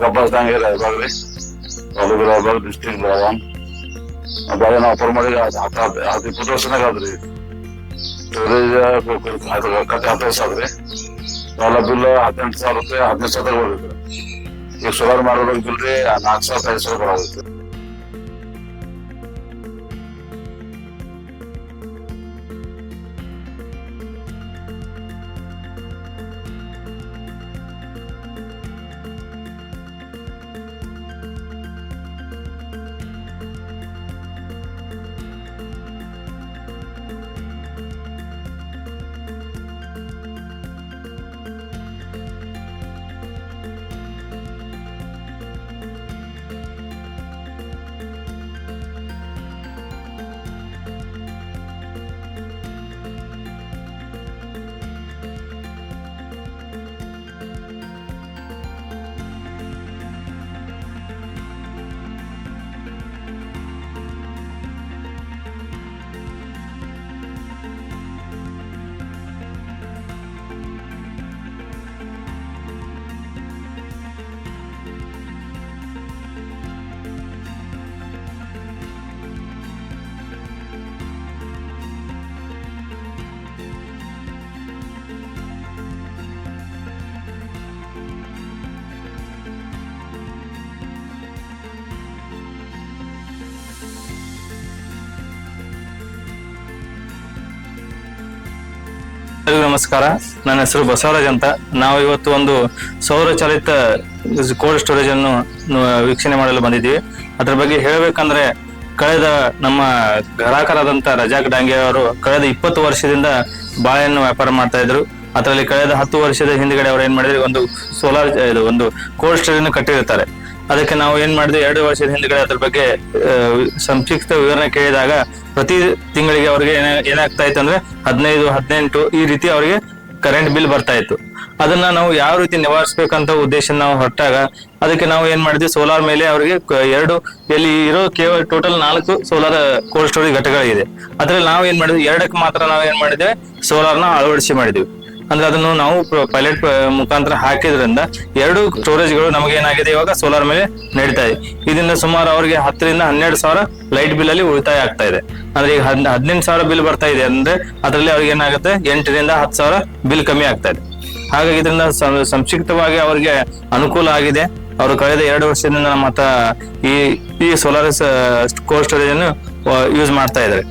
ಕಬ್ಬಸ್ದಂಗೆ ರಾಯಬಾಗ್ರಿ taluk Raibag district Belgaum. ಅದಾಗ ನಾವು offer ಮಾಡಿ 20 ವರ್ಷನಾಗ ಆದ್ರಿ. ಸ್ಟೋರೇಜ್ ಕಟ್ಟಿ 10 ವರ್ಷ ಆದ್ರಿ. ಸಾಲ ಬಿಲ್ 18,000 ರೂಪಾಯಿ 15,000 ಬರ್ತೈತ್ರಿ. ಈಗ ಸೋಲಾರ್ ಮಾಡೋದ್ರಿಗೆ ಬಿಲ್ರಿ 4,000 5,000 ಬರೋದೈತಿ. ನಮಸ್ಕಾರ, ನನ್ನ ಹೆಸರು ಬಸವರಾಜ್ ಅಂತ. ನಾವು ಇವತ್ತು ಒಂದು ಸೌರ ಚಾಲಿತ ಕೋಲ್ಡ್ ಸ್ಟೋರೇಜ್ ಅನ್ನು ವೀಕ್ಷಣೆ ಮಾಡಲು ಬಂದಿದ್ದೀವಿ. ಅದರ ಬಗ್ಗೆ ಹೇಳಬೇಕಂದ್ರೆ, ಕಳೆದ ನಮ್ಮ ಗ್ರಾಹಕರಾದಂತ ರಜಾಕ್ ಡಾಂಗೆ ಅವರು ಕಳೆದ 20 ವರ್ಷದಿಂದ ಬಾಳೆಹಣ್ಣು ವ್ಯಾಪಾರ ಮಾಡ್ತಾ ಇದ್ರು. ಅದರಲ್ಲಿ ಕಳೆದ 10 ವರ್ಷದ ಹಿಂದ್ಗಡೆ ಅವ್ರು ಏನ್ ಮಾಡಿದ್ರು, ಒಂದು ಸೋಲಾರ್ ಒಂದು ಕೋಲ್ಡ್ ಸ್ಟೋರೇಜ್ ಅನ್ನು ಕಟ್ಟಿರ್ತಾರೆ. ಅದಕ್ಕೆ ನಾವು ಏನ್ ಮಾಡಿದ್ವಿ, 2 ವರ್ಷದ ಹಿಂದ್ಗಡೆ ಅದ್ರ ಬಗ್ಗೆ ಸಂಕ್ಷಿಪ್ತ ವಿವರಣೆ ಕೇಳಿದಾಗ ಪ್ರತಿ ತಿಂಗಳಿಗೆ ಅವ್ರಿಗೆ ಏನಾಗ್ತಾ ಇತ್ತು ಅಂದ್ರೆ 15, 18 ಈ ರೀತಿ ಅವರಿಗೆ ಕರೆಂಟ್ ಬಿಲ್ ಬರ್ತಾ ಇತ್ತು. ಅದನ್ನ ನಾವು ಯಾವ ರೀತಿ ನಿವಾರಿಸಬೇಕಂತ ಉದ್ದೇಶ ನಾವು ಹೊರಟಾಗ ಅದಕ್ಕೆ ನಾವು ಏನ್ ಮಾಡಿದ್ವಿ, ಸೋಲಾರ್ ಮೇಲೆ ಅವರಿಗೆ 2 ಇಲ್ಲಿ ಇರೋ ಕೇವಲ ಟೋಟಲ್ 4 ಸೋಲಾರ್ ಕೋಲ್ಡ್ ಸ್ಟೋರೇಜ್ ಘಟಕಗಳಿದೆ. ಅದ್ರಲ್ಲಿ ನಾವು ಏನ್ ಮಾಡಿದ್ವಿ, 2ಕ್ಕೆ ಮಾತ್ರ ನಾವು ಏನ್ ಮಾಡಿದ್ವಿ, ಸೋಲಾರ್ನ ಅಳವಡಿಸಿ ಮಾಡಿದ್ವಿ. ಅಂದ್ರೆ ಅದನ್ನು ನಾವು ಪೈಲಟ್ ಮುಖಾಂತರ ಹಾಕಿದ್ರಿಂದ 2 ಸ್ಟೋರೇಜ್ಗಳು ನಮಗೆ ಏನಾಗಿದೆ ಇವಾಗ ಸೋಲಾರ್ ಮೇಲೆ ನಡೀತಾ ಇದೆ. ಇದರಿಂದ ಸುಮಾರು ಅವರಿಗೆ 10 ರಿಂದ 12,000 ಲೈಟ್ ಬಿಲ್ ಅಲ್ಲಿ ಉಳಿತಾಯ ಆಗ್ತಾ ಇದೆ. ಅಂದ್ರೆ ಈಗ 18,000 ಬಿಲ್ ಬರ್ತಾ ಇದೆ ಅಂದ್ರೆ ಅದರಲ್ಲಿ ಅವ್ರಿಗೆ ಏನಾಗುತ್ತೆ 8 ರಿಂದ 10,000 ಬಿಲ್ ಕಮ್ಮಿ ಆಗ್ತಾ ಇದೆ. ಹಾಗಾಗಿ ಇದರಿಂದ ಸಂಕ್ಷಿಪ್ತವಾಗಿ ಅವರಿಗೆ ಅನುಕೂಲ ಆಗಿದೆ. ಅವರು ಕಳೆದ 2 ವರ್ಷದಿಂದ ನಮ್ಮ ಹತ್ರ ಈ ಸೋಲಾರ್ ಕೋಲ್ಡ್ ಸ್ಟೋರೇಜ್ ಅನ್ನು ಯೂಸ್ ಮಾಡ್ತಾ ಇದ್ದಾರೆ.